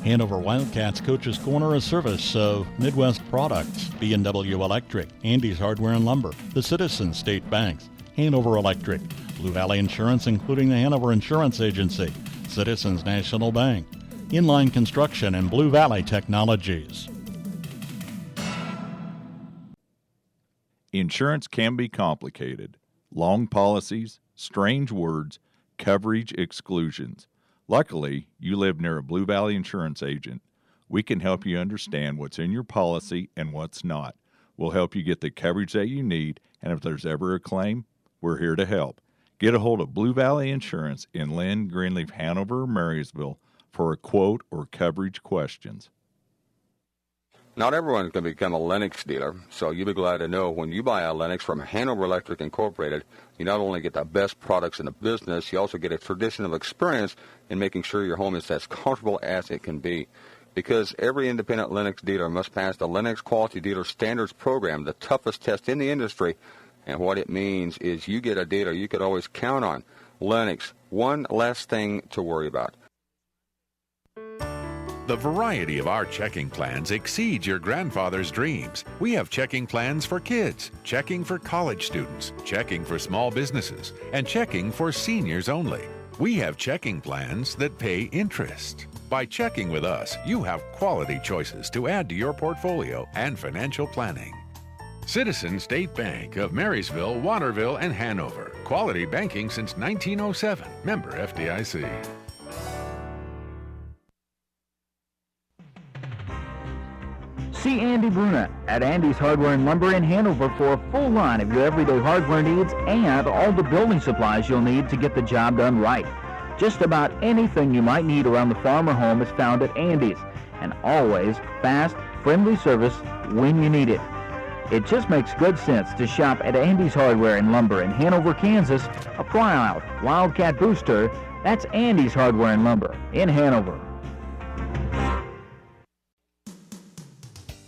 Hanover Wildcats Coach's Corner, a service of Midwest Products, B&W Electric, Andy's Hardware and Lumber, the Citizens State Banks, Hanover Electric, Blue Valley Insurance, including the Hanover Insurance Agency, Citizens National Bank, Inline Construction, and Blue Valley Technologies. Insurance can be complicated. Long policies, strange words, coverage exclusions. Luckily, you live near a Blue Valley Insurance agent. We can help you understand what's in your policy and what's not. We'll help you get the coverage that you need, and if there's ever a claim, we're here to help. Get a hold of Blue Valley Insurance in Lynn, Greenleaf, Hanover, or Marysville for a quote or coverage questions. Not everyone can become a Lennox dealer, so you'll be glad to know when you buy a Lennox from Hanover Electric Incorporated, you not only get the best products in the business, you also get a traditional experience in making sure your home is as comfortable as it can be. Because every independent Lennox dealer must pass the Lennox Quality Dealer Standards Program, the toughest test in the industry. And what it means is you get a dealer you could always count on. Lennox, one less thing to worry about. The variety of our checking plans exceeds your grandfather's dreams. We have checking plans for kids, checking for college students, checking for small businesses, and checking for seniors only. We have checking plans that pay interest. By checking with us, you have quality choices to add to your portfolio and financial planning. Citizens State Bank of Marysville, Waterville, and Hanover. Quality banking since 1907. Member FDIC. See Andy Bruna at Andy's Hardware and Lumber in Hanover for a full line of your everyday hardware needs and all the building supplies you'll need to get the job done right. Just about anything you might need around the farm or home is found at Andy's, and always fast, friendly service when you need it. It just makes good sense to shop at Andy's Hardware and Lumber in Hanover, Kansas, a proud Wildcat booster. That's Andy's Hardware and Lumber in Hanover.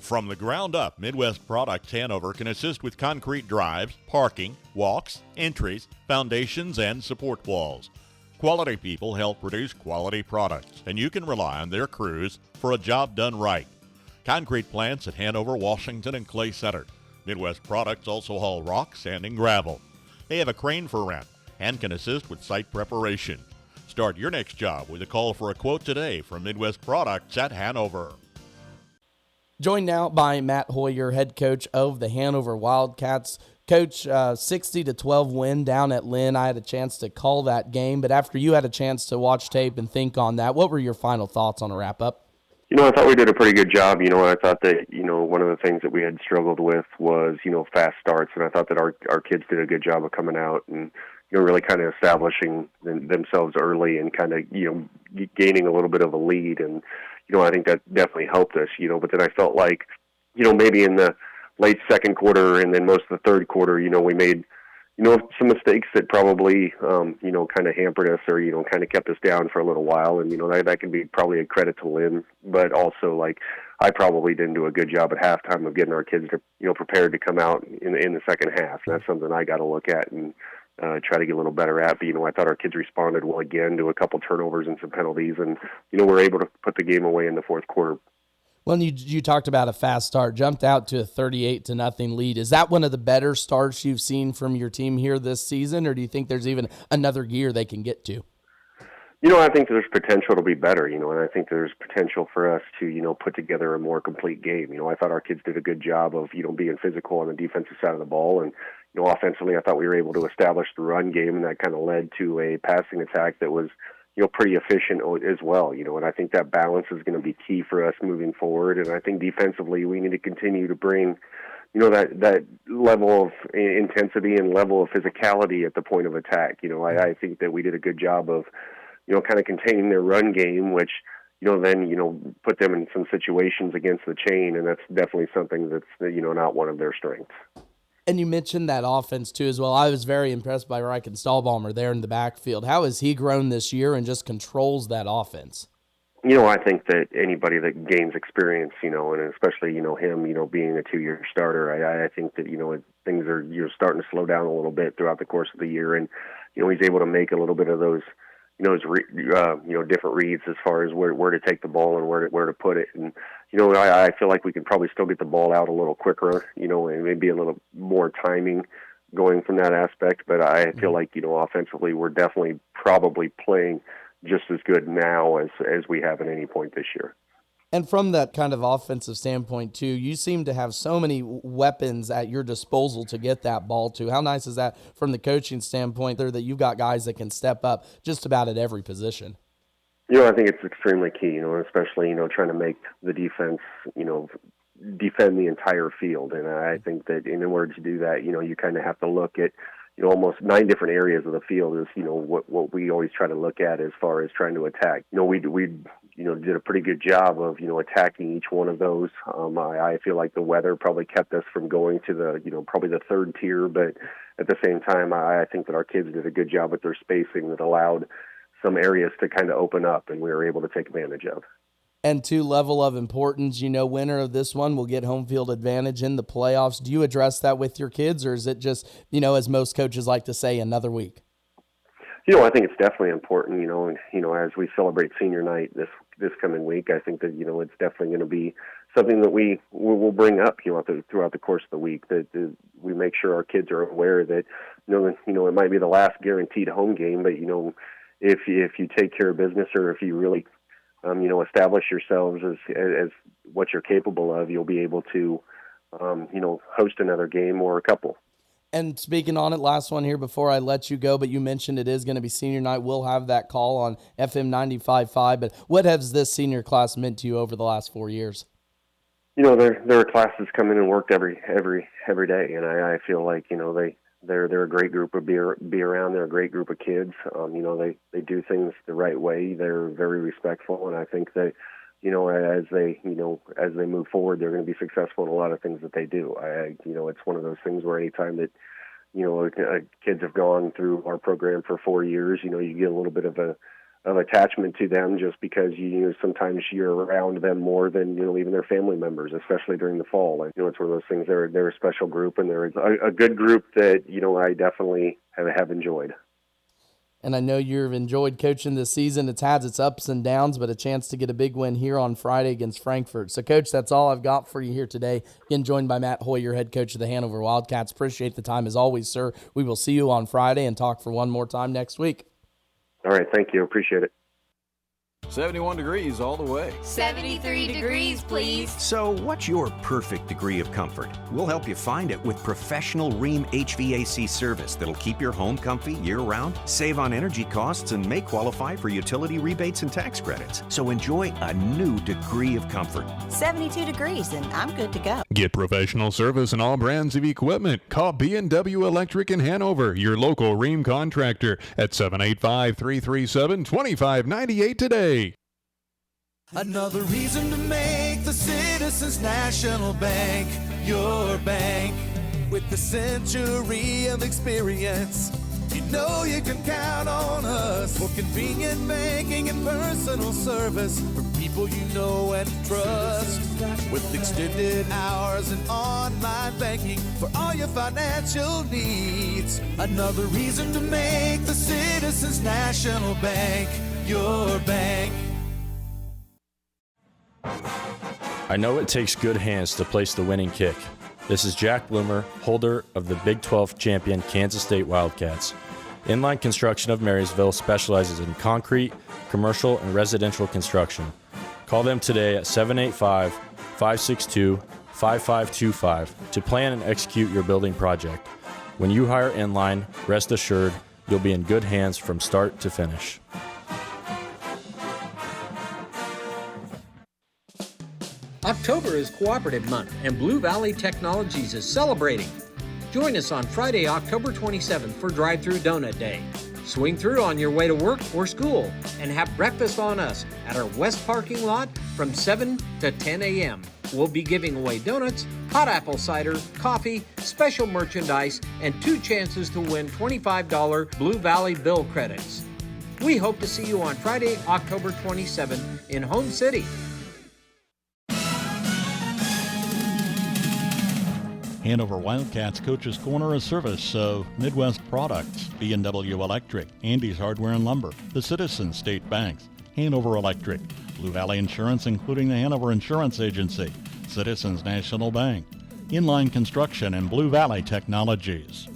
From the ground up, Midwest Products Hanover can assist with concrete drives, parking, walks, entries, foundations, and support walls. Quality people help produce quality products, and you can rely on their crews for a job done right. Concrete plants at Hanover, Washington, and Clay Center. Midwest Products also haul rock, sand, and gravel. They have a crane for rent and can assist with site preparation. Start your next job with a call for a quote today from Midwest Products at Hanover. Joined now by Matt Hoyer, head coach of the Hanover Wildcats. Coach, 60-12 win down at Lynn. I had a chance to call that game, but after you had a chance to watch tape and think on that, what were your final thoughts on a wrap-up? I thought we did a pretty good job. I thought that, one of the things that we had struggled with was, fast starts, and I thought that our kids did a good job of coming out and, really kind of establishing themselves early and kind of, gaining a little bit of a lead. And, I think that definitely helped us, but then I felt like, maybe in the late second quarter and then most of the third quarter, we made, some mistakes that probably, kind of hampered us or, kind of kept us down for a little while. And, that can be probably a credit to Lynn, but also I probably didn't do a good job at halftime of getting our kids to, prepared to come out in the second half. And that's something I got to look at and try to get a little better at. But, I thought our kids responded well again to a couple turnovers and some penalties. And, we're able to put the game away in the fourth quarter. Well, you talked about a fast start, jumped out to a 38-0 lead. Is that one of the better starts you've seen from your team here this season, or do you think there's even another gear they can get to? I think there's potential to be better, and I think there's potential for us to, put together a more complete game. I thought our kids did a good job of, being physical on the defensive side of the ball. And, offensively, I thought we were able to establish the run game, and that kind of led to a passing attack that was, pretty efficient as well, and I think that balance is going to be key for us moving forward. And I think defensively we need to continue to bring, that level of intensity and level of physicality at the point of attack. I think that we did a good job of, kind of containing their run game, which, then, put them in some situations against the chain, and that's definitely something that's, not one of their strengths. And you mentioned that offense, too, as well. I was very impressed by Reichen Stahlbaumer there in the backfield. How has he grown this year and just controls that offense? I think that anybody that gains experience, and especially, him, being a 2-year starter, I think that, things are, starting to slow down a little bit throughout the course of the year. And, he's able to make a little bit of those, different reads as far as where to take the ball and where to put it. And I feel like we can probably still get the ball out a little quicker, and maybe a little more timing going from that aspect. But I feel like offensively we're definitely probably playing just as good now as we have at any point this year. And from that kind of offensive standpoint, too, you seem to have so many weapons at your disposal to get that ball to. How nice is that from the coaching standpoint there that you've got guys that can step up just about at every position? I think it's extremely key, especially, trying to make the defense, defend the entire field. And I think that in order to do that, you kind of have to look at, almost 9 different areas of the field is, what we always try to look at as far as trying to attack. We did a pretty good job of, attacking each one of those. I feel like the weather probably kept us from going to the, probably the third tier, but at the same time, I think that our kids did a good job with their spacing that allowed some areas to kind of open up, and we were able to take advantage of. And to level of importance, winner of this one will get home field advantage in the playoffs. Do you address that with your kids, or is it just, as most coaches like to say, another week? I think it's definitely important, as we celebrate senior night this coming week, I think that, it's definitely going to be something that we will bring up, throughout the course of the week, that we make sure our kids are aware that, it might be the last guaranteed home game, but, if you take care of business, or if you really, establish yourselves as what you're capable of, you'll be able to, host another game or a couple. And speaking on it, last one here before I let you go, but you mentioned it is going to be senior night. We'll have that call on FM 95.5. But what has this senior class meant to you over the last 4 years? There are classes come in and worked every day, and I feel like they're a great group to be around. They're a great group of kids. They do things the right way. They're very respectful, and I think that as they move forward, they're going to be successful in a lot of things that they do. It's one of those things where anytime that kids have gone through our program for 4 years, you get a little bit of attachment to them just because sometimes you're around them more than even their family members, especially during the fall. It's one of those things. They're a special group, and they're a good group that I definitely have enjoyed. And I know you've enjoyed coaching this season. It's had its ups and downs, but a chance to get a big win here on Friday against Frankfurt. So, Coach, that's all I've got for you here today. Again, joined by Matt Hoyer, head coach of the Hanover Wildcats. Appreciate the time as always, sir. We will see you on Friday and talk for one more time next week. All right, thank you. Appreciate it. 71 degrees all the way. 73 degrees, please. So what's your perfect degree of comfort? We'll help you find it with professional Rheem HVAC service that'll keep your home comfy year-round, save on energy costs, and may qualify for utility rebates and tax credits. So enjoy a new degree of comfort. 72 degrees, and I'm good to go. Get professional service in all brands of equipment. Call KNDY Electric in Hanover, your local Rheem contractor, at 785-337-2598 today. Another reason to make the Citizens National Bank your bank. With the century of experience, you can count on us for convenient banking and personal service from people you know and trust. With extended hours and online banking for all your financial needs. Another reason to make the Citizens National Bank your bank. I know it takes good hands to place the winning kick. This is Jack Bloomer, holder of the Big 12 champion Kansas State Wildcats. Inline Construction of Marysville specializes in concrete, commercial, and residential construction. Call them today at 785-562-5525 to plan and execute your building project. When you hire Inline, rest assured you'll be in good hands from start to finish. October is Cooperative Month, and Blue Valley Technologies is celebrating. Join us on Friday, October 27th for Drive-Thru Donut Day. Swing through on your way to work or school and have breakfast on us at our west parking lot from 7 to 10 a.m. We'll be giving away donuts, hot apple cider, coffee, special merchandise, and 2 chances to win $25 Blue Valley bill credits. We hope to see you on Friday, October 27th in Home City. Hanover Wildcats Coach's Corner of service, so Midwest Products, B&W Electric, Andy's Hardware and Lumber, the Citizens State Banks, Hanover Electric, Blue Valley Insurance including the Hanover Insurance Agency, Citizens National Bank, Inline Construction, and Blue Valley Technologies.